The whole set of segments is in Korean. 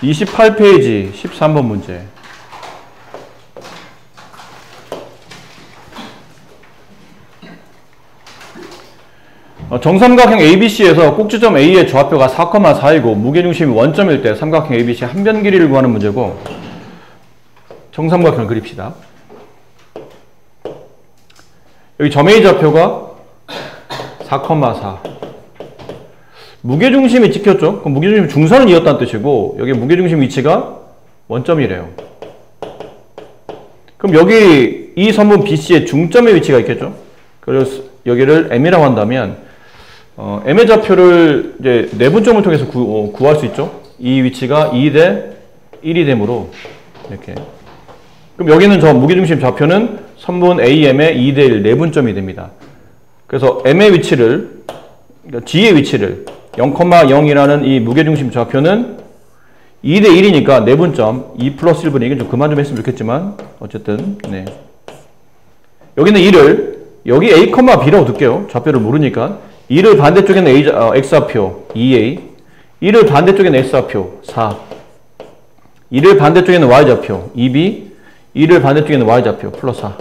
28페이지 13번 문제. 정삼각형 ABC에서 꼭지점 A의 좌표가 4,4이고 무게중심이 원점일 때 삼각형 ABC 한 변 길이를 구하는 문제고, 정삼각형을 그립시다. 여기 점 A 좌표가 4,4. 무게중심이 찍혔죠? 그럼 무게중심 중선은 이었다는 뜻이고, 여기 무게중심 위치가 원점이래요. 그럼 여기 이 선분 BC의 중점의 위치가 있겠죠? 그래서 여기를 M이라고 한다면, M의 좌표를 이제 내분점을 통해서 구할 수 있죠? 이 위치가 2대 1이 되므로, 이렇게. 그럼 여기는 저 무게중심 좌표는 선분 AM의 2대 1 내분점이 됩니다. 그래서 M의 위치를, 그러니까 G의 위치를 0,0이라는 이 무게중심 좌표는 2대 1이니까 내분점 2 플러스 1분의 이건 좀 그만 좀 했으면 좋겠지만 어쨌든 네. 여기는 2를 여기 A, B라고 둘게요. 좌표를 모르니까 2를 반대쪽에는 X좌표 2A, 2를 반대쪽에는 X좌표 4, 2를 반대쪽에는 Y좌표 2B, 2를 반대쪽에는 Y좌표 플러스 4.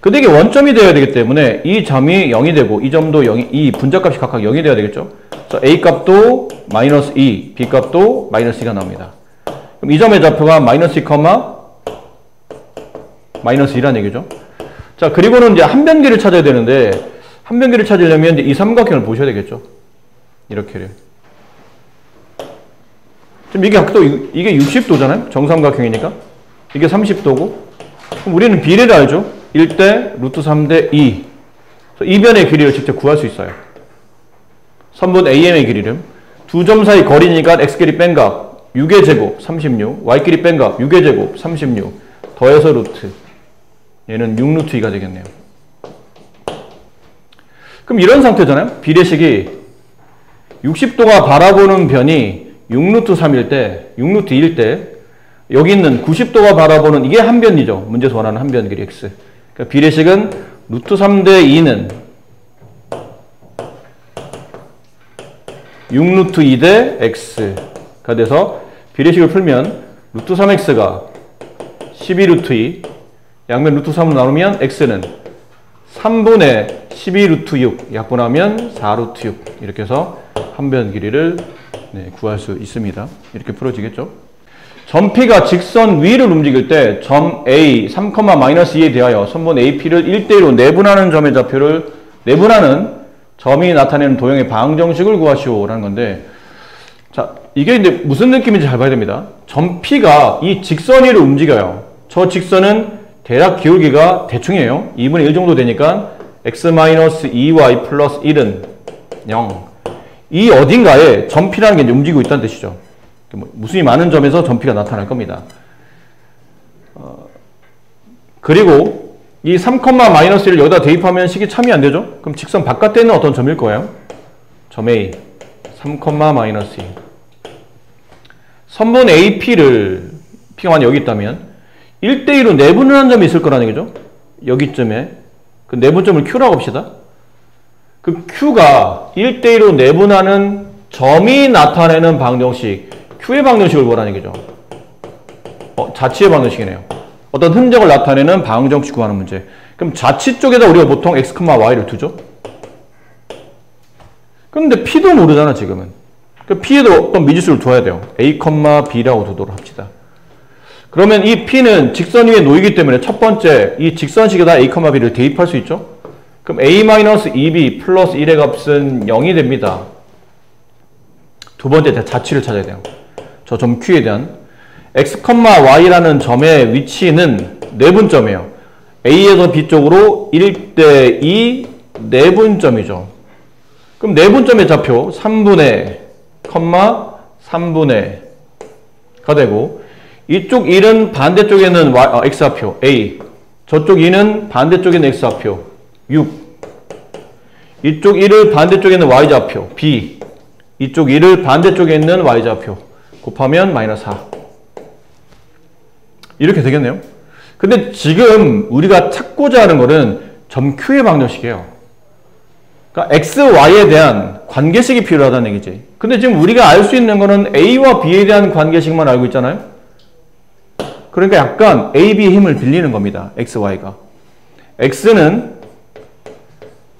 근데 이게 원점이 되어야 되기 때문에 이 점이 0이 되고 이 점도 0이, 이 분자값이 각각 0이 되어야 되겠죠. 그래서 A 값도 마이너스 2, B 값도 마이너스 2가 나옵니다. 그럼 이 점의 좌표가 마이너스 2, 마이너스 2라는 얘기죠. 자, 그리고는 이제 한 변기를 찾아야 되는데, 한 변기를 찾으려면 이제 이 삼각형을 보셔야 되겠죠. 이렇게를. 지금 이게 또, 이게 60도잖아요? 정삼각형이니까. 이게 30도고. 그럼 우리는 비례를 알죠? 1대 루트 3대 2. 이 변의 길이를 직접 구할 수 있어요. 선분 AM의 길이를. 두 점 사이 거리니까 x끼리 뺀 값 6의 제곱 36, y끼리 뺀 값 6의 제곱 36, 더해서 루트. 얘는 6루트 2가 되겠네요. 그럼 이런 상태잖아요. 비례식이 60도가 바라보는 변이 6루트 3일 때, 6루트 2일 때, 여기 있는 90도가 바라보는 이게 한 변이죠. 문제에서 원하는 한 변 길이 x. 그러니까 비례식은 루트 3대 2는 6루트 2대 x가 돼서 비례식을 풀면 루트 3x가 12루트 2, 양면 루트 3으로 나누면 x는 3분의 12루트 6 약분하면 4루트 6 이렇게 해서 한 변 길이를 구할 수 있습니다. 이렇게 풀어지겠죠. 점 P가 직선 위를 움직일 때 점 A 3,-2에 대하여 선분 AP를 1대1로 내분하는 점의 좌표를 내분하는 점이 나타내는 도형의 방정식을 구하시오라는 건데, 자, 이게 이제 무슨 느낌인지 잘 봐야 됩니다. 점 P가 이 직선 위를 움직여요. 저 직선은 대략 기울기가 대충이에요. 2분의 1 정도 되니까 x-2y 플러스 1은 0. 이 어딘가에 점 P라는 게 이제 움직이고 있다는 뜻이죠. 무수히 많은 점에서 점 P가 나타날 겁니다. 그리고 이 3,-1을 여기다 대입하면 식이 참이 안 되죠? 그럼 직선 바깥에 있는 어떤 점일 거예요. 점 A 3,-2. 선분 AP를 P가 만약 여기 있다면 1대1로 내분하는 점이 있을 거라는 얘기죠. 여기쯤에 그 내분점을 Q라고 합시다. 그 Q가 1대1로 내분하는 점이 나타내는 방정식 Q의 방정식을 구하라는 얘기죠. 자치의 방정식이네요. 어떤 흔적을 나타내는 방정식 구하는 문제. 그럼 자치 쪽에다 우리가 보통 x, y를 두죠. 그런데 P도 모르잖아 지금은. 그 P에도 어떤 미지수를 둬야 돼요. a, b라고 두도록 합시다. 그러면 이 P는 직선 위에 놓이기 때문에 첫 번째 이 직선식에다 a, b를 대입할 수 있죠. 그럼 a-2b 플러스 1의 값은 0이 됩니다. 두 번째 자치를 찾아야 돼요. 저 점 Q에 대한 x, y라는 점의 위치는 내분점이에요. A에서 B 쪽으로 1대 2 내분점이죠. 그럼 내분점의 좌표 3분의, 3분의 가 되고 이쪽 1은 반대쪽에는 x좌표 A, 저쪽 2는 반대쪽에는 x좌표 6, 이쪽 1을 반대쪽에는 y좌표 B, 이쪽 1을 반대쪽에 있는 y좌표 곱하면 마이너스 4. 이렇게 되겠네요. 근데 지금 우리가 찾고자 하는 거는 점 Q의 방정식이에요. 그러니까 x, y에 대한 관계식이 필요하다는 얘기지. 근데 지금 우리가 알 수 있는 거는 a와 b에 대한 관계식만 알고 있잖아요. 그러니까 약간 a, b의 힘을 빌리는 겁니다. x, y가. x는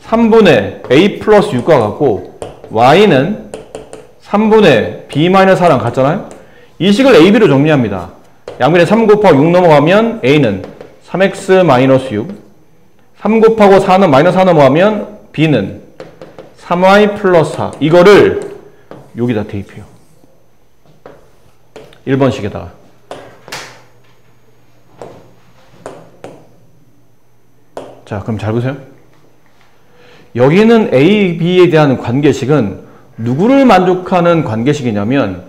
3분의 a 플러스 6과 같고 y는 3분의 b 마이너스 4랑 같잖아요. 이 식을 a, b로 정리합니다. 양변에 3 곱하고 6 넘어가면 a는 3x 마이너스 6, 3 곱하고 4는 마이너스 4 넘어가면 b는 3y 플러스 4. 이거를 여기다 대입해요. 1번식에다가. 자, 그럼 잘 보세요. 여기는 A, B에 대한 관계식은 누구를 만족하는 관계식이냐면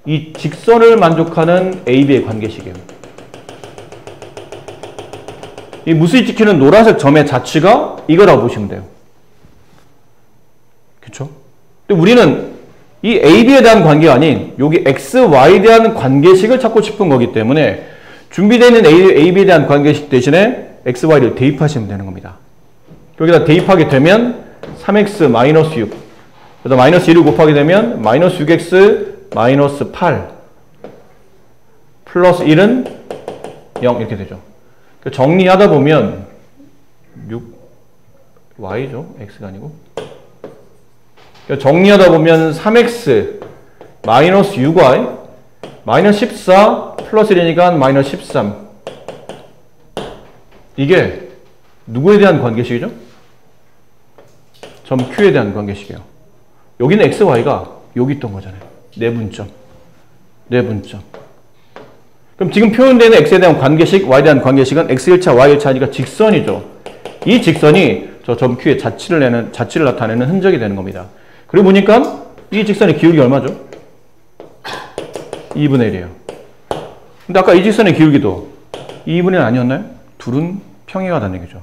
이 직선을 만족하는 A, B의 관계식이에요. 이 무수히 찍히는 노란색 점의 자취가 이거라고 보시면 돼요. 그쵸? 근데 우리는 이 A, B에 대한 관계가 아닌 여기 X, Y에 대한 관계식을 찾고 싶은 거기 때문에 준비되어 있는 A, B에 대한 관계식 대신에 X, Y를 대입하시면 되는 겁니다. 여기다 대입하게 되면 3x 마이너스 6, 여기다 마이너스 1을 곱하게 되면 마이너스 6x 마이너스 8 플러스 1은 0 이렇게 되죠. 정리하다 보면 6y죠. x가 아니고. 정리하다 보면 3x 마이너스 6y 마이너스 14 플러스 1이니까 마이너스 13. 이게 누구에 대한 관계식이죠? 점 Q에 대한 관계식이에요. 여기는 x, y가 여기 있던 거잖아요. 내분점. 내분점. 그럼 지금 표현되는 x에 대한 관계식, y에 대한 관계식은 x1차, y1차니까 직선이죠. 이 직선이 저 점 Q의 자취를 나타내는 흔적이 되는 겁니다. 그리고 보니까 이 직선의 기울기 얼마죠? 2분의 1이에요. 근데 아까 이 직선의 기울기도 2분의 1 아니었나요? 둘은 평행하다는 얘기죠.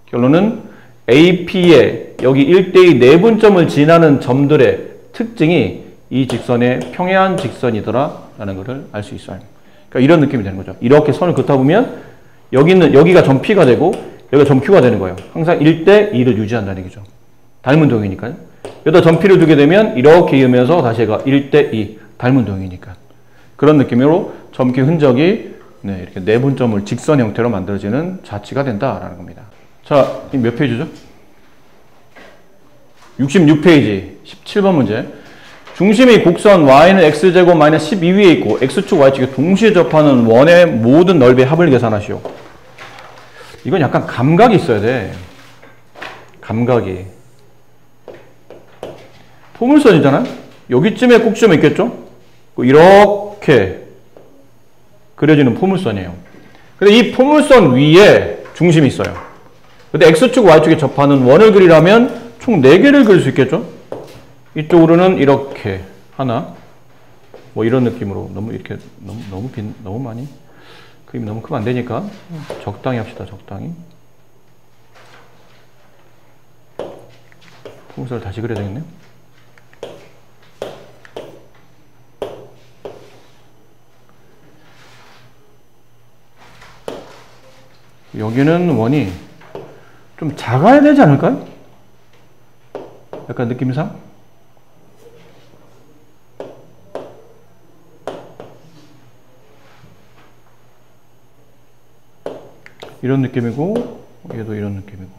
결론은 AP의 여기 1대2 내분점을 지나는 점들의 특징이 이 직선의 평행한 직선이더라 라는 것을 알 수 있어요. 그러니까 이런 느낌이 되는 거죠. 이렇게 선을 긋다 보면 여기가 점 P가 되고 여기가 점 Q가 되는 거예요. 항상 1대2를 유지한다는 얘기죠. 닮은 동이니까요. 여기다 점 P를 두게 되면 이렇게 이으면서 다시 얘가 1대2 닮은 동이니까. 그런 느낌으로 점 Q 흔적이 이렇게 내분점을 직선 형태로 만들어지는 자취가 된다라는 겁니다. 자, 몇 페이지죠? 66페이지 17번 문제. 중심이 곡선 y는 x제곱 마이너스 12위에 있고 x축 y축에 동시에 접하는 원의 모든 넓이의 합을 계산하시오. 이건 약간 감각이 있어야 돼. 감각이. 포물선이잖아요? 여기쯤에 꼭지점이 있겠죠? 이렇게 그려지는 포물선이에요. 근데 이 포물선 위에 중심이 있어요. 근데 x축, y축에 접하는 원을 그리려면 총 4개를 그릴 수 있겠죠? 이쪽으로는 이렇게 하나, 뭐 이런 느낌으로 너무 많이 그림이 너무 크면 안 되니까 적당히 합시다. 적당히. 포물선을 다시 그려야 되겠네요. 여기는 원이 좀 작아야 되지 않을까요? 약간 느낌상? 이런 느낌이고 얘도 이런 느낌이고.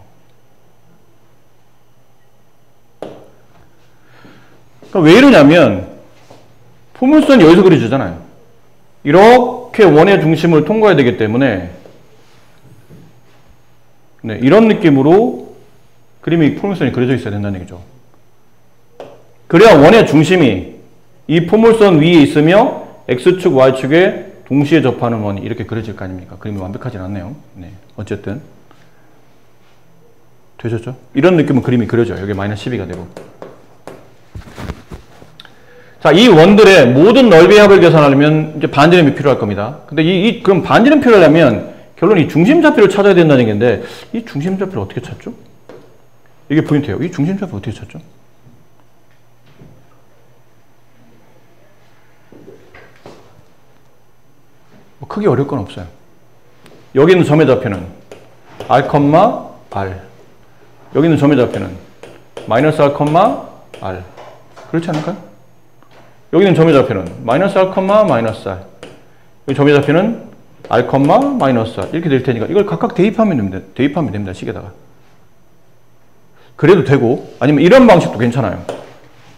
그러니까 왜 이러냐면 포물선이 여기서 그려지잖아요. 이렇게 원의 중심을 통과해야 되기 때문에 이런 느낌으로 그림이 포물선이 그려져 있어야 된다는 얘기죠. 그래야 원의 중심이 이 포물선 위에 있으며 x축, y축에 동시에 접하는 원이 이렇게 그려질 거 아닙니까? 그림이 완벽하진 않네요. 어쨌든 되셨죠? 이런 느낌은 그림이 그려져요. 여기 마이너스 12가 되고. 자, 이 원들의 모든 넓이의 합을 계산하려면 이제 반지름이 필요할 겁니다. 근데 그럼 반지름 필요하려면 결론이 중심좌표를 찾아야 된다는 얘기인데 이 중심좌표를 어떻게 찾죠? 이게 포인트예요. 이 중심좌표 어떻게 찾죠? 뭐 크게 어려울 건 없어요. 여기 있는 점의 좌표는 R, R. 여기 있는 점의 좌표는 마이너스 R, R. 그렇지 않을까요? 여기는 점의 좌표는 마이너스 R, 마이너스 R. 여기 점의 좌표는 R, 마이너스 R. 이렇게 될 테니까 이걸 각각 대입하면 됩니다. 식에다가. 그래도 되고, 아니면 이런 방식도 괜찮아요.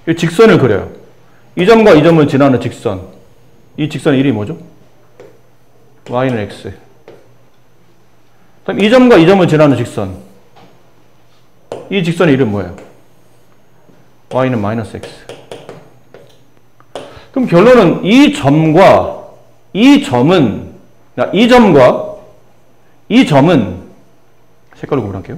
이 직선을 그려요. 이 점과 이 점을 지나는 직선. 이 직선의 이름이 뭐죠? y는 x. 그럼 이 점과 이 점을 지나는 직선. 이 직선의 이름은 뭐예요? y는 마이너스 x. 그럼 결론은 이 점과 이 점은, 색깔로 구분할게요.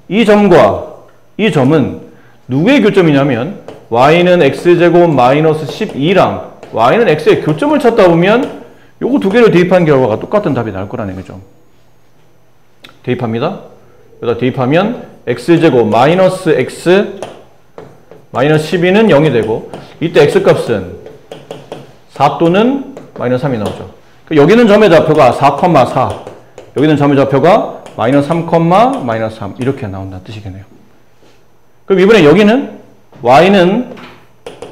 이 점과 이 점은 누구의 교점이냐면 y는 x제곱 마이너스 12랑 y는 x의 교점을 찾다 보면 요거 두 개를 대입한 결과가 똑같은 답이 나올 거라는 거죠. 대입합니다. 여기다 대입하면 x제곱 마이너스 x 마이너스 12는 0이 되고 이때 x값은 4 또는 마이너스 3이 나오죠. 여기는 점의 좌표가 4,4 여기는 점의 좌표가 마이너스 3, 마이너스 3 이렇게 나온다는 뜻이겠네요. 그럼 이번에 여기는 y는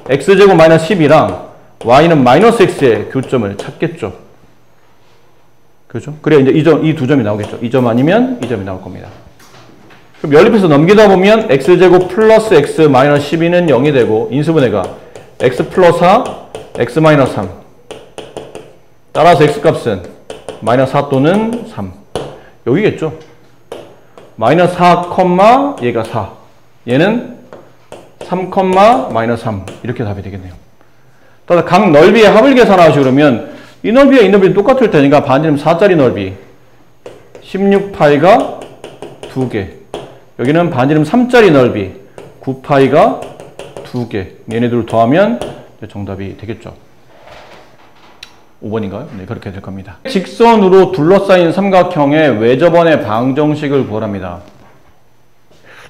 x제곱 마이너스 10이랑 y는 마이너스 x의 교점을 찾겠죠. 그렇죠? 그래야 이제 이 두 점이 나오겠죠. 이 점 아니면 이 점이 나올 겁니다. 그럼 연립해서 넘기다 보면 x제곱 플러스 x 마이너스 12는 0이 되고 인수분해가 x 플러스 4, x 마이너스 3 따라서 x값은 마이너스 4 또는 3 여기겠죠. 마이너스 4, 얘가 4 얘는 3, 마이너스 3 이렇게 답이 되겠네요. 따라서 각 넓이의 합을 계산하시고 그러면 이 넓이와 이 넓이는 똑같을 테니까 반지름 4짜리 넓이 16파이가 2개 여기는 반지름 3짜리 넓이 9파이가 2개 얘네들을 더하면 정답이 되겠죠. 5번인가요? 네, 그렇게 될 겁니다. 직선으로 둘러싸인 삼각형의 외접원의 방정식을 구하랍니다.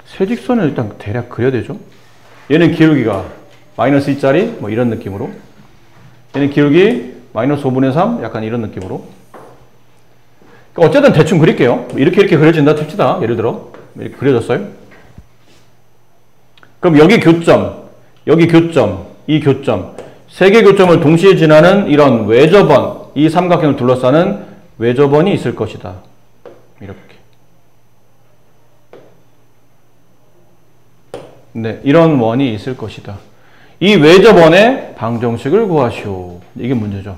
세 직선을 일단 대략 그려야 되죠. 얘는 기울기가 마이너스 2짜리 뭐 이런 느낌으로 얘는 기울기 마이너스 5분의 3 약간 이런 느낌으로 어쨌든 대충 그릴게요. 이렇게 그려진다 칩시다. 예를 들어 이렇게 그려졌어요. 그럼 여기 교점, 여기 교점, 이 교점 세 개 교점을 동시에 지나는 이런 외접원 이 삼각형을 둘러싸는 외접원이 있을 것이다. 이렇게 네, 이런 원이 있을 것이다. 이 외접원의 방정식을 구하시오. 이게 문제죠.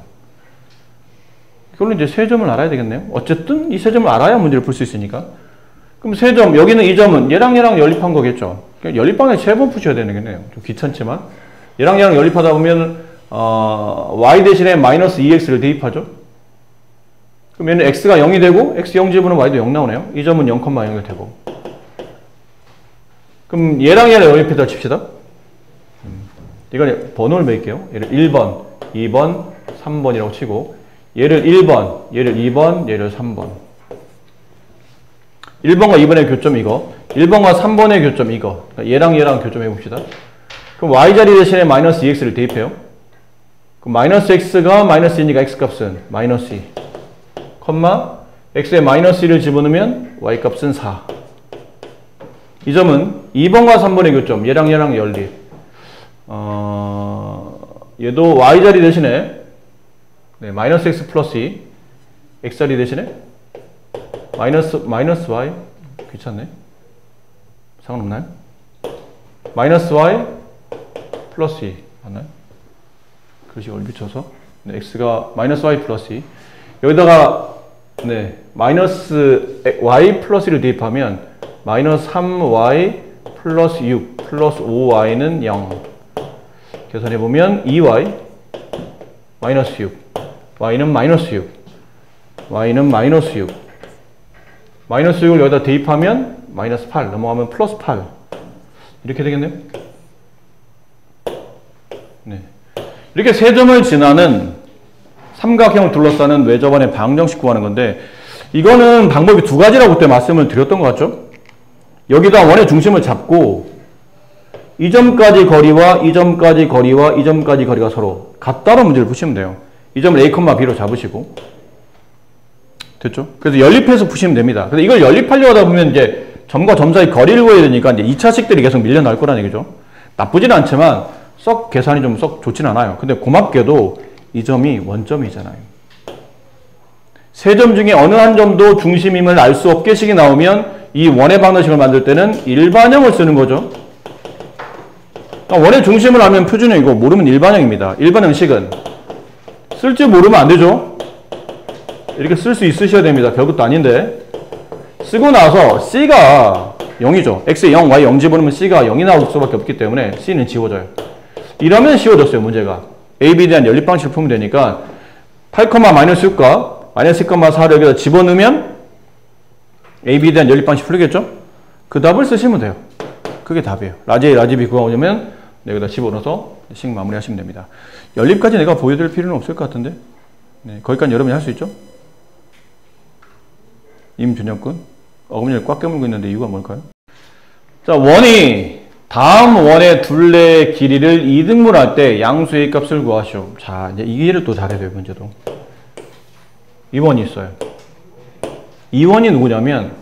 이걸로 이제 세 점을 알아야 되겠네요. 어쨌든 이 세 점을 알아야 문제를 풀 수 있으니까. 그럼 세 점, 여기는 이 점은 얘랑 연립한 거겠죠. 연립방에 세 번 푸셔야 되겠네요. 좀 귀찮지만. 얘랑 연립하다 보면 y 대신에 마이너스 2x를 대입하죠. 그럼 얘는 x가 0이 되고 x 0 집으면 y도 0 나오네요. 이 점은 0, 0이 되고. 그럼 얘랑 연립해서 칩시다. 이건 번호를 매길게요. 얘를 1번, 2번, 3번이라고 치고 얘를 1번, 얘를 2번, 얘를 3번. 1번과 2번의 교점 이거 1번과 3번의 교점 이거 그러니까 얘랑 교점 해봅시다. 그럼 y자리 대신에 마이너스 2x를 대입해요. 그럼 마이너스 x가 마이너스 2니까 x값은 마이너스 2 x에 마이너스 1을 집어넣으면 y값은 4. 이 점은 2번과 3번의 교점 얘랑 연립 얘도 y자리 대신에 네, 마이너스 x 플러스 2 x자리 대신에 마이너스 y 귀찮네. 상관없나요? 마이너스 y 플러스 2 맞나요? 그것이 얼비쳐서 네, x가 마이너스 y 플러스 2 여기다가 네, 마이너스 y 플러스 1을 대입하면 마이너스 3y 플러스 6 플러스 5y는 0 계산해보면 2y 마이너스 6 y는 마이너스 6 y는 마이너스 6 마이너스 6을 여기다 대입하면 마이너스 8 넘어가면 플러스 8 이렇게 되겠네요. 네. 이렇게 세 점을 지나는 삼각형을 둘러싸는 외접원의 방정식 구하는 건데 이거는 방법이 두 가지라고 그때 말씀을 드렸던 것 같죠? 여기다 원의 중심을 잡고 이 점까지 거리와 이 점까지 거리와 이 점까지 거리가 서로 같다는 문제를 푸시면 돼요. 이 점을 A, B로 잡으시고 됐죠? 그래서 연립해서 푸시면 됩니다. 근데 이걸 연립하려고 하다 보면 이제 점과 점 사이 거리를 구해야 되니까 이제 2차식들이 계속 밀려날 거라는 얘기죠. 나쁘진 않지만 썩 계산이 좀 썩 좋진 않아요. 근데 고맙게도 이 점이 원점이잖아요. 세 점 중에 어느 한 점도 중심임을 알 수 없게 식이 나오면 이 원의 방정식을 만들 때는 일반형을 쓰는 거죠. 그러니까 원의 중심을 알면 표준형이고 모르면 일반형입니다. 일반형식은 쓸지 모르면 안 되죠. 이렇게 쓸 수 있으셔야 됩니다. 별것도 아닌데. 쓰고 나서 C가 0이죠. X에 0, Y 0 집어넣으면 C가 0이 나올 수밖에 없기 때문에 C는 지워져요. 이러면 쉬워졌어요. 문제가. A, B에 대한 연립방식을 풀면 되니까 8, 마이너스 6과 마이너스 1,4를 여기다 집어넣으면 A, B에 대한 연립방식 풀리겠죠? 그 답을 쓰시면 돼요. 그게 답이에요. 라지 A, 라지 B 구하려면 여기다 집어넣어서 식 마무리하시면 됩니다. 연립까지 내가 보여드릴 필요는 없을 것 같은데. 네, 거기까지 여러분이 할 수 있죠? 임준혁군. 어금니를 꽉 깨물고 있는데 이유가 뭘까요? 자, 원이 다음 원의 둘레의 길이를 이등분할 때 양수의 값을 구하시오. 자, 이제 이 일을 또 잘해야 돼요, 문제도. 2원이 있어요. 2원이 누구냐면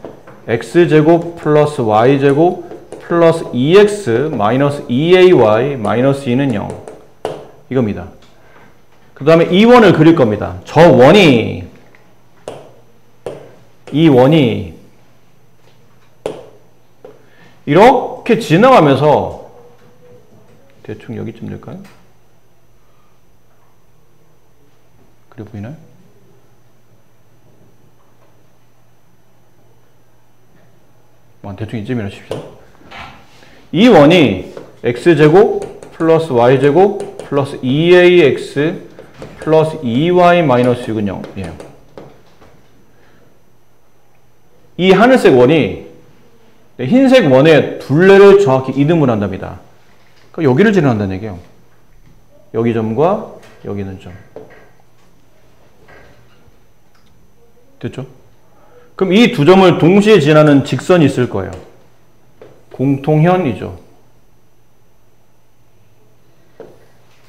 x제곱 플러스 y제곱 플러스 2x 마이너스 2ay 마이너스 2는 0 이겁니다. 그 다음에 2원을 그릴 겁니다. 저 원이 이 원이 이렇게 지나가면서 대충 여기쯤 될까요? 그래 보이나요? 대충 이쯤이라 칩시다. 이 원이 x제곱 플러스 y제곱 플러스 2ax 플러스 2y 마이너스 6은 0이에요. 이 하늘색 원이 흰색 원의 둘레를 정확히 이등분 한답니다. 그러니까 여기를 지나간다는 얘기예요. 여기 점과 여기 있는 점. 됐죠? 그럼 이 두 점을 동시에 지나는 직선이 있을 거예요. 공통현이죠.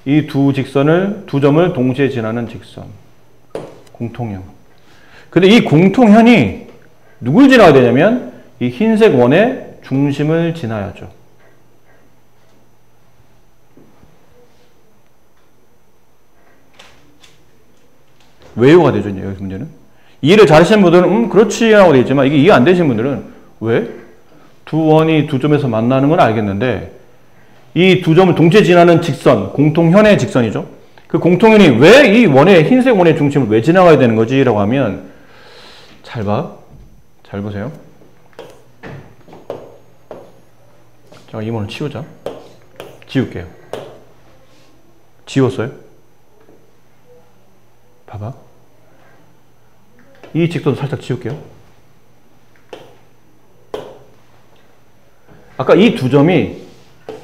이 두 점을 동시에 지나는 직선. 공통현. 근데 이 공통현이 누굴 지나야 되냐면 이 흰색 원의 중심을 지나야죠. 왜요가 되죠, 이제 여기 문제는. 이해를 잘하시는 분들은 그렇지 라고 되어 있지만 이게 이해 안 되시는 분들은 왜? 두 원이 두 점에서 만나는 건 알겠는데 이 두 점을 동시에 지나는 직선, 공통현의 직선이죠. 그 공통현이 왜 이 원의 흰색 원의 중심을 왜 지나가야 되는 거지? 라고 하면 잘 봐. 잘 보세요. 자, 이 원을 치우자. 지울게요. 지웠어요? 봐봐. 이 직선도 살짝 지울게요. 아까 이 두 점이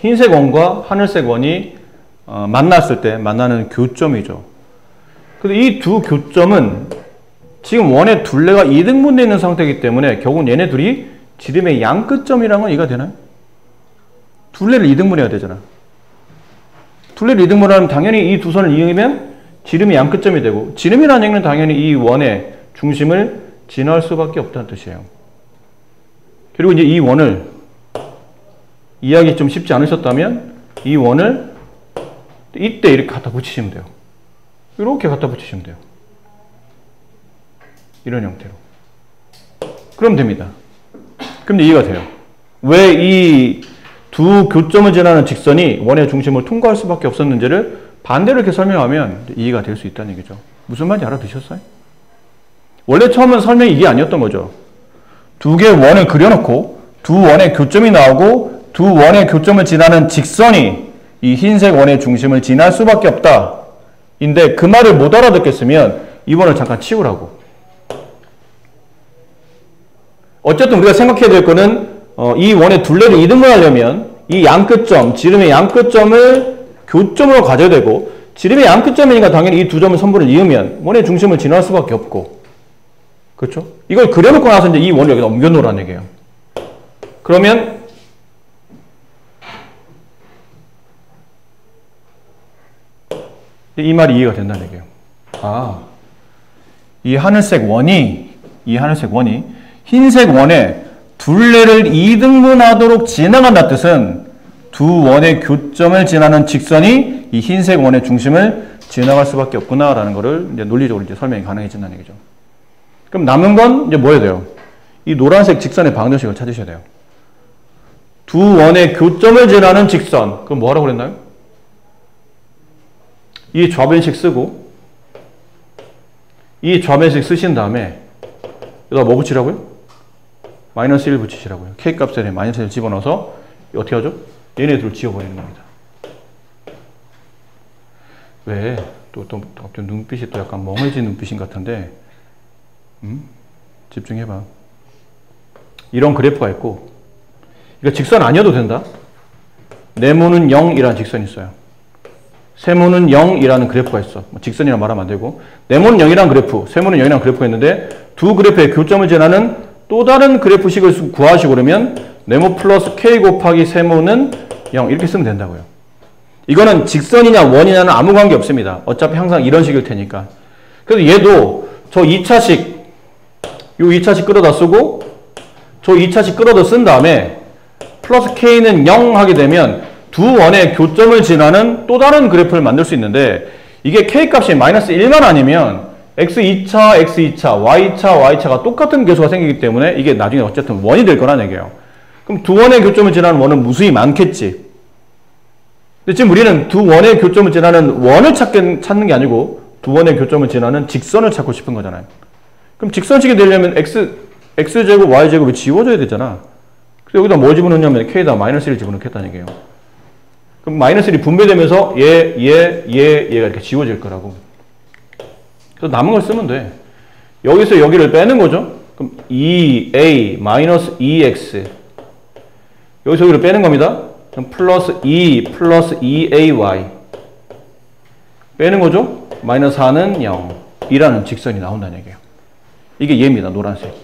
흰색 원과 하늘색 원이 만났을 때 만나는 교점이죠. 근데 이 두 교점은 지금 원의 둘레가 이등분되어 있는 상태이기 때문에 결국은 얘네 둘이 지름의 양끝점이라는 건 이해가 되나요? 둘레를 이등분해야 되잖아. 둘레를 이등분하면 당연히 이 두 선을 이용하면 지름이 양끝점이 되고 지름이라는 얘기는 당연히 이 원의 중심을 지날 수밖에 없다는 뜻이에요. 그리고 이제 이 원을 이해하기 좀 쉽지 않으셨다면 이 원을 이때 이렇게 갖다 붙이시면 돼요. 이렇게 갖다 붙이시면 돼요. 이런 형태로. 그럼 됩니다. 그럼 이해가 돼요. 왜 이 두 교점을 지나는 직선이 원의 중심을 통과할 수밖에 없었는지를 반대로 이렇게 설명하면 이해가 될 수 있다는 얘기죠. 무슨 말인지 알아두셨어요? 원래 처음은 설명이 이게 아니었던 거죠. 두 개의 원을 그려놓고 두 원의 교점이 나오고 두 원의 교점을 지나는 직선이 이 흰색 원의 중심을 지날 수밖에 없다. 인데 그 말을 못 알아듣겠으면 이 원을 잠깐 치우라고. 어쨌든 우리가 생각해야 될 거는 이 원의 둘레를 이등분하려면 이 양끝점, 지름의 양끝점을 교점으로 가져야 되고 지름의 양끝점이니까 당연히 이 두 점을 선분을 이으면 원의 중심을 지날 수밖에 없고 그렇죠? 이걸 그려놓고 나서 이제 이 원을 여기다 옮겨놓으라는 얘기예요. 그러면 이 말이 이해가 된다는 얘기예요. 아, 이 하늘색 원이 흰색 원의 둘레를 2등분하도록 지나간다는 뜻은 두 원의 교점을 지나는 직선이 이 흰색 원의 중심을 지나갈 수밖에 없구나라는 것을 이제 논리적으로 이제 설명이 가능해진다는 얘기죠. 그럼 남은 건 이제 뭐 해야 돼요? 이 노란색 직선의 방정식을 찾으셔야 돼요. 두 원의 교점을 지나는 직선. 그럼 뭐 하라고 그랬나요? 이 좌변식 쓰고 이 좌변식 쓰신 다음에 여기다 뭐 붙이라고요? 마이너스 1 붙이시라고요. K값에 마이너스 1 집어넣어서 어떻게 하죠? 얘네들을 지워버리는 겁니다. 왜? 또 눈빛이 또 약간 멍해진 눈빛인 것 같은데 집중해봐. 이런 그래프가 있고 이거 직선 아니어도 된다. 네모는 0이라는 직선이 있어요. 세모는 0이라는 그래프가 있어. 직선이라 말하면 안 되고 네모는 0이라는 그래프, 세모는 0이라는 그래프가 있는데 두 그래프의 교점을 지나는 또 다른 그래프식을 구하시고 그러면 네모 플러스 K 곱하기 세모는 0 이렇게 쓰면 된다고요. 이거는 직선이냐 원이냐는 아무 관계 없습니다. 어차피 항상 이런 식일 테니까. 그래서 얘도 저 2차식 요 2차식 끌어다 쓰고 저 2차식 끌어다 쓴 다음에 플러스 K는 0 하게 되면 두 원의 교점을 지나는 또 다른 그래프를 만들 수 있는데 이게 K값이 마이너스 1만 아니면 X2차, X2차, Y차, Y차가 똑같은 개수가 생기기 때문에 이게 나중에 어쨌든 원이 될 거란 얘기예요. 그럼 두 원의 교점을 지나는 원은 무수히 많겠지. 근데 지금 우리는 두 원의 교점을 지나는 원을 찾는 게 아니고 두 원의 교점을 지나는 직선을 찾고 싶은 거잖아요. 그럼 직선식이 되려면 X제곱, Y제곱이 지워져야 되잖아. 그래서 여기다 뭘 집어넣냐면 K에다 마이너스 1을 집어넣겠다는 얘기예요. 그럼 마이너스 1이 분배되면서 얘가 이렇게 지워질 거라고. 그래서 남은 걸 쓰면 돼. 여기서 여기를 빼는 거죠. 그럼 2a 마이너스 2x 여기서 여기를 빼는 겁니다. 그럼 플러스 2 플러스 2ay 빼는 거죠. 마이너스 4는 0 이라는 직선이 나온다는 얘기예요. 이게 얘입니다. 노란색.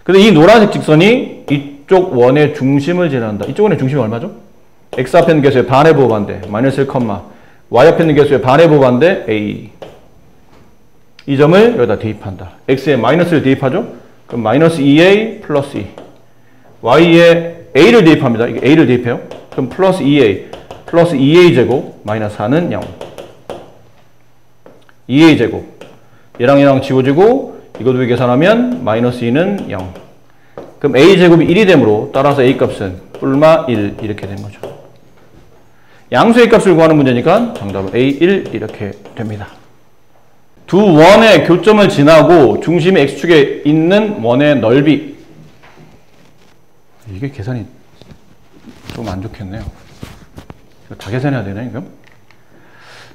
근데 이 노란색 직선이 이쪽 원의 중심을 지난다. 이쪽 원의 중심이 얼마죠? x 앞에 있는 개수의 반의 부호 반대 마이너스 1, y 앞에 있는 개수의 반의 부호 반대 a 이 점을 여기다 대입한다. x에 마이너스를 대입하죠? 그럼 마이너스 2a 플러스 2 y에 a를 대입합니다. 이게 a를 대입해요. 그럼 플러스 2a 플러스 2a 제곱 마이너스 4는 0 2a 제곱 얘랑 지워지고 이거 두 개 계산하면 마이너스 2는 0 그럼 a 제곱이 1이 되므로 따라서 a 값은 뿔마 1 이렇게 된 거죠. 양수의 값을 구하는 문제니까 정답은 A1 이렇게 됩니다. 두 원의 교점을 지나고 중심이 X축에 있는 원의 넓이 이게 계산이 좀 안 좋겠네요. 이거 다 계산해야 되네 이거.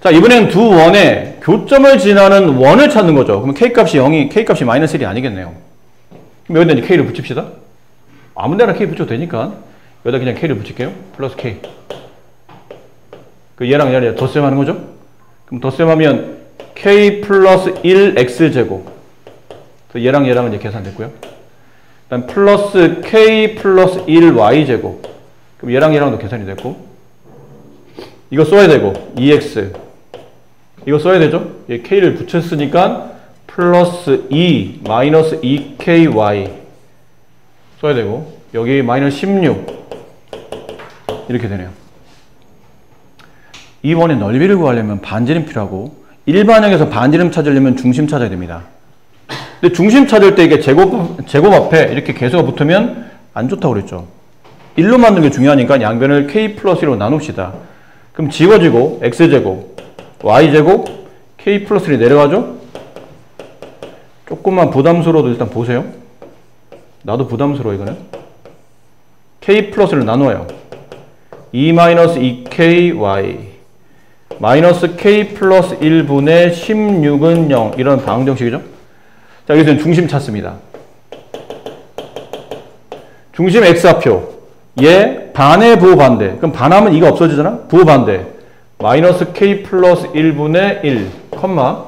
자 이번엔 두 원의 교점을 지나는 원을 찾는 거죠. 그럼 K값이 0이 K값이 마이너스 1이 아니겠네요. 그럼 여기다 이제 K를 붙입시다. 아무 데나 K 붙여도 되니까 여기다 그냥 K를 붙일게요. 플러스 K 그 얘랑 덧셈 하는 거죠. 그럼 덧셈 하면 K 플러스 1X제곱 얘랑 이제 계산됐고요. 그다음 플러스 K 플러스 1Y제곱 그럼 얘랑도 계산이 됐고 이거 써야 되고 2X 이거 써야 되죠. 얘 K를 붙였으니까 플러스 2 마이너스 2KY 써야 되고 여기 마이너스 16 이렇게 되네요. 이 원의 넓이를 구하려면 반지름 필요하고 일반형에서 반지름 찾으려면 중심 찾아야 됩니다. 근데 중심 찾을 때 이게 제곱 앞에 이렇게 개수가 붙으면 안 좋다고 그랬죠. 1로 만드는 게 중요하니까 양변을 K 플러스 1로 나눕시다. 그럼 지워지고 X제곱, Y제곱, K 플러스 1이 내려가죠? 조금만 부담스러워도 일단 보세요. 나도 부담스러워 이거는. K 플러스 1을 나누어요. 2-2KY 마이너스 K 플러스 1분의 16은 0 이런 방정식이죠. 자 여기서는 중심 찾습니다. 중심 X좌표 얘 반의 부호 반대 그럼 반하면 이가 없어지잖아. 부호 반대 마이너스 K 플러스 1분의 1 컴마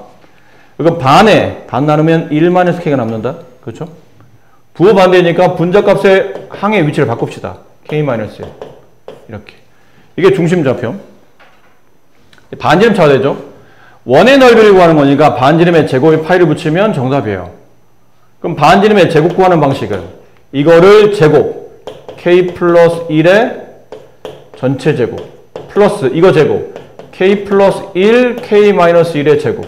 그럼 반에 반 나누면 1 마이너스 K가 남는다. 그렇죠? 부호 반대니까 분자값의 항의 위치를 바꿉시다. K 마이너스 1 이렇게 이게 중심 좌표. 반지름 찾아야 되죠. 원의 넓이를 구하는 거니까 반지름의 제곱에 파이를 붙이면 정답이에요. 그럼 반지름의 제곱 구하는 방식은 이거를 제곱 k 플러스 1의 전체 제곱 플러스 이거 제곱 k 플러스 1 k 마이너스 1의 제곱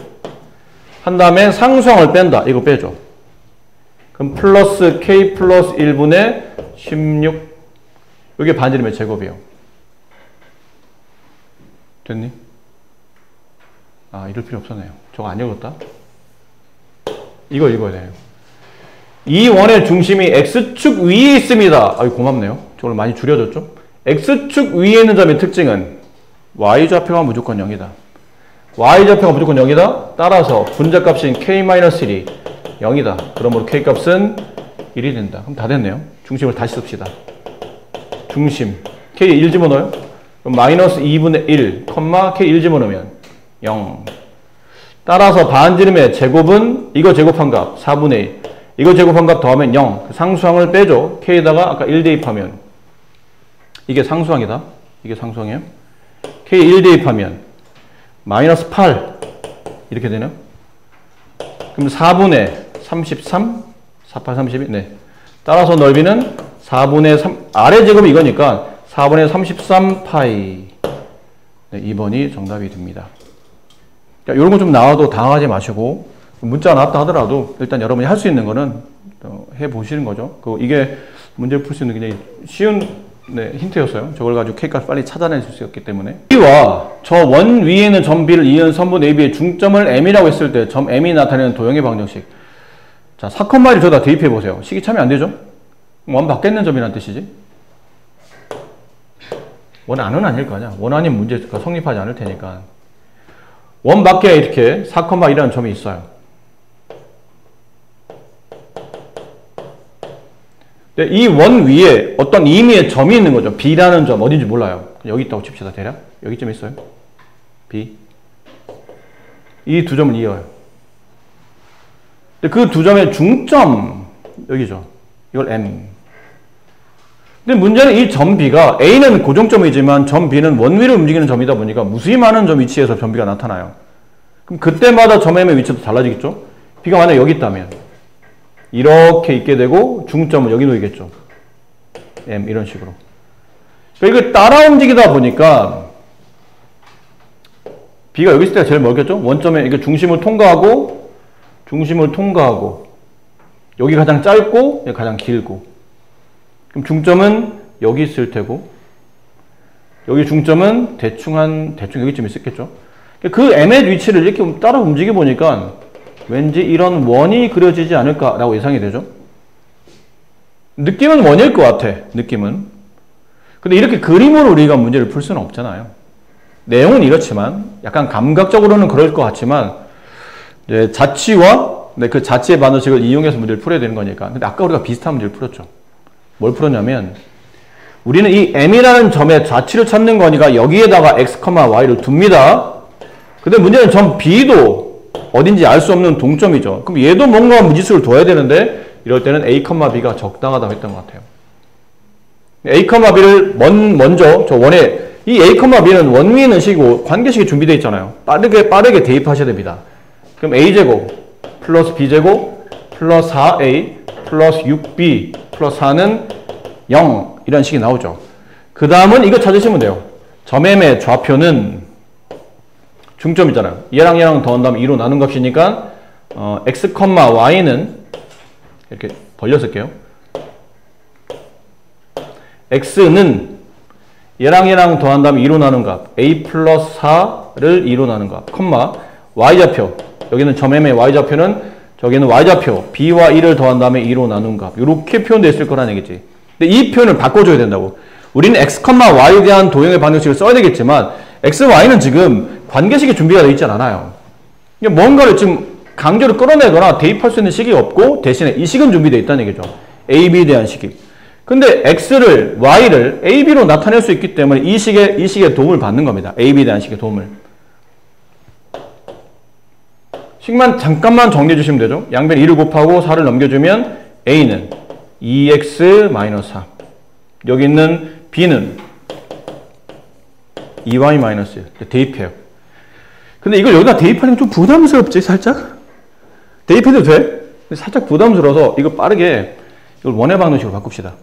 한 다음에 상수항을 뺀다. 이거 빼죠. 그럼 플러스 k 플러스 1분의 16 이게 반지름의 제곱이에요. 됐니? 아, 이럴 필요 없었네요. 저거 안 읽었다. 이거 읽어야 돼요. 이 원의 중심이 x축 위에 있습니다. 아유, 고맙네요. 저걸 많이 줄여줬죠? x축 위에 있는 점의 특징은 y좌표가 무조건 0이다. y좌표가 무조건 0이다. 따라서 분자값인 k-1이 0이다. 그러므로 k값은 1이 된다. 그럼 다 됐네요. 중심을 다시 씁시다. 중심 k 1 집어넣어요. 그럼 마이너스 2분의 1, k 1 집어넣으면 0. 따라서 반지름의 제곱은 이거 제곱한 값 4분의 1. 이거 제곱한 값 더하면 0. 상수항을 빼죠. k에다가 아까 1 대입하면 이게 상수항이다. 이게 상수항이에요. k 1 대입하면 마이너스 8 이렇게 되네요. 그럼 4분의 33 48, 32 네. 따라서 넓이는 4분의 3 아래 제곱이 이거니까 4분의 33파이 네, 2번이 정답이 됩니다. 이런 거 좀 나와도 당황하지 마시고 문자 나왔다 하더라도 일단 여러분이 할 수 있는 거는 해보시는 거죠. 이게 문제를 풀 수 있는 굉장히 쉬운 네, 힌트였어요. 저걸 가지고 K값을 빨리 찾아낼 수 있었기 때문에 B와 저 원 위에 있는 점 B를 이은 선분 AB의 중점을 M이라고 했을 때 점 M이 나타내는 도형의 방정식. 자, 4,1을 저다 대입해 보세요. 식이 참이 안 되죠? 원 밖에 있는 점이란 뜻이지. 원 안은 아닐 거 아니야. 원 아닌 문제가 성립하지 않을 테니까. 원 밖에 이렇게 4,1이라는 점이 있어요. 이 원 위에 어떤 의미의 점이 있는 거죠. B라는 점 어딘지 몰라요. 여기 있다고 칩시다. 대략 여기쯤에 있어요. B. 이 두 점을 이어요. 그 두 점의 중점 여기죠. 이걸 M. 근데 문제는 이 점 B가 A는 고정점이지만 점 B는 원 위를 움직이는 점이다 보니까 무수히 많은 점 위치에서 점 B가 나타나요. 그럼 그때마다 점 M의 위치도 달라지겠죠. B가 만약 여기 있다면 이렇게 있게 되고 중점은 여기 놓이겠죠. M 이런 식으로. 그러니까 이걸 따라 움직이다 보니까 B가 여기 있을 때가 제일 멀겠죠. 원점에 이게 중심을 통과하고 여기 가장 짧고 여기 가장 길고 그럼 중점은 여기 있을 테고 여기 중점은 대충 여기쯤 있었겠죠. 그 M의 위치를 이렇게 따라 움직여 보니까 왠지 이런 원이 그려지지 않을까라고 예상이 되죠. 느낌은 원일 것 같아. 느낌은. 근데 이렇게 그림으로 우리가 문제를 풀 수는 없잖아요. 내용은 이렇지만 약간 감각적으로는 그럴 것 같지만 이제 자치와 그 자치의 반응식을 이용해서 문제를 풀어야 되는 거니까. 근데 아까 우리가 비슷한 문제를 풀었죠. 뭘 풀었냐면 우리는 이 M이라는 점의 자치를 찾는 거니까 여기에다가 x, y를 둡니다. 근데 문제는 점 B도 어딘지 알 수 없는 동점이죠. 그럼 얘도 뭔가 무지수를 둬야 되는데 이럴 때는 a, b가 적당하다고 했던 것 같아요. a, b를 먼저 저 원에 이 a, b는 원 위에 있는 식이고 관계식이 준비되어 있잖아요. 빠르게 대입하셔야 됩니다. 그럼 a제곱 플러스 b제곱 플러스 4a 플러스 6b 플러스 4는 0 이런 식이 나오죠. 그 다음은 이거 찾으시면 돼요. 점 M의 좌표는 중점이잖아요. 얘랑 더한다면 2로 나눈 값이니까 x, y는 이렇게 벌려 쓸게요. x는 얘랑 더한다면 2로 나눈 값 a 플러스 4를 2로 나눈 값 y좌표 여기는 점 M의 y좌표는 저기는 y좌표 b와 1을 더한 다음에 2로 나눈 값 이렇게 표현되어 있을 거라는 얘기지. 근데 이 표현을 바꿔줘야 된다고. 우리는 x, y에 대한 도형의 방정식을 써야 되겠지만 x, y는 지금 관계식이 준비가 되어 있지 않아요. 뭔가를 지금 강제로 끌어내거나 대입할 수 있는 식이 없고 대신에 이 식은 준비되어 있다는 얘기죠. a, b에 대한 식이. 근데 x를 y를 a, b로 나타낼 수 있기 때문에 이 식의 도움을 받는 겁니다. a, b에 대한 식의 도움을. 식만 잠깐만 정리해 주시면 되죠. 양변 2를 곱하고 4를 넘겨주면 a는 2x-4 여기 있는 b는 2y-1 대입해요. 근데 이걸 여기다 대입하는 게 좀 부담스럽지 살짝? 대입해도 돼? 살짝 부담스러워서 이거 빠르게 이걸 원의 방정식으로 바꿉시다.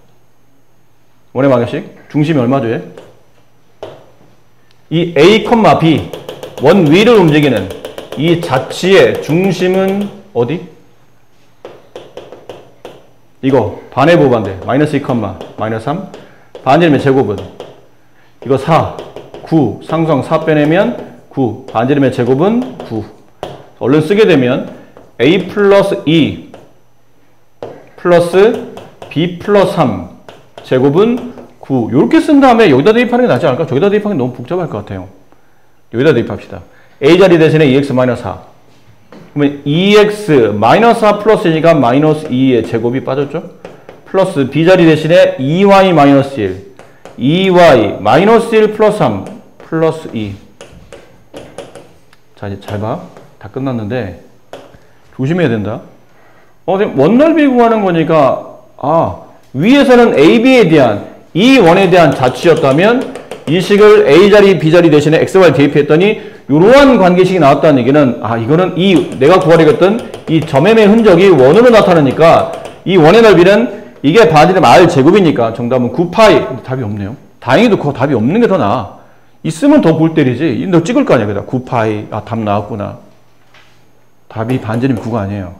원의 방정식. 중심이 얼마죠, 얘? 이 A, B 원 위를 움직이는 이 자치의 중심은 어디? 이거 반의 보반대 마이너스 2, 마이너스 3 반지름의 제곱은 이거 4, 9 상수항 4 빼내면 9 반지름의 제곱은 9. 얼른 쓰게 되면 A 플러스 2 플러스 B 플러스 3 제곱은 9. 이렇게 쓴 다음에 여기다 대입하는 게 낫지 않을까? 저기다 대입하는 게 너무 복잡할 것 같아요. 여기다 대입합시다. A 자리 대신에 2x 마이너스 4. 그러면 2x 마이너스 4 플러스 2가 마이너스 2의 제곱이 빠졌죠? 플러스 B 자리 대신에 2y 마이너스 1. 2y 마이너스 1 플러스 3 플러스 2. 자, 이제 잘 봐. 다 끝났는데 조심해야 된다. 원넓이 구하는 거니까 위에서는 AB에 대한 이 원에 대한 자취였다면 이 식을 A 자리, B 자리 대신에 XY 대입했더니 이러한 관계식이 나왔다는 얘기는 이거는 이 내가 구하려고 했던 이 점M의 흔적이 원으로 나타나니까 이 원의 넓이는 이게 반지름 R 제곱이니까 정답은 9파이. 답이 없네요. 다행히도 그거 답이 없는 게 더 나아. 있으면 더 골 때리지. 너 찍을 거 아니야. 그다 9파이. 답 나왔구나. 답이 반지름 9가 아니에요.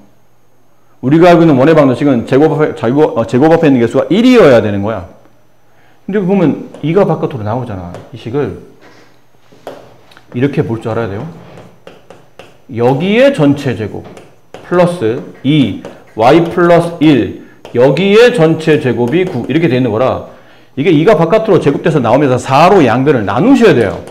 우리가 알고 있는 원의 방정식은 제곱 앞에 있는 개수가 1이어야 되는 거야. 근데 보면 2가 바깥으로 나오잖아. 이 식을 이렇게 볼 줄 알아야 돼요. 여기에 전체 제곱 플러스 2 y 플러스 1 여기에 전체 제곱이 9 이렇게 되어 있는 거라 이게 2가 바깥으로 제곱돼서 나오면서 4로 양변을 나누셔야 돼요.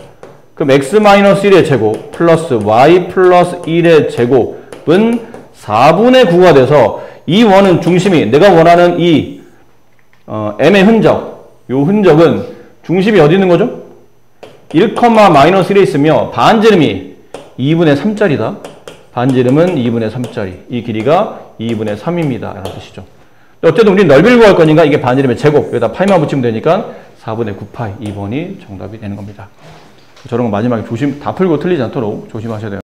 그럼 x-1의 제곱 플러스 y 플러스 1의 제곱은 4분의 9가 돼서 이 원은 중심이 내가 원하는 이 m의 흔적, 요 흔적은 중심이 어디 있는 거죠? 1, 마이너스 1에 있으며 반지름이 2분의 3짜리다. 반지름은 2분의 3짜리. 이 길이가 2분의 3입니다. 라는 뜻이죠. 어쨌든 우리는 넓이를 구할 거니까 이게 반지름의 제곱. 여기다 파이만 붙이면 되니까 4분의 9파이. 2번이 정답이 되는 겁니다. 저런 거 마지막에 다 풀고 틀리지 않도록 조심하셔야 돼요.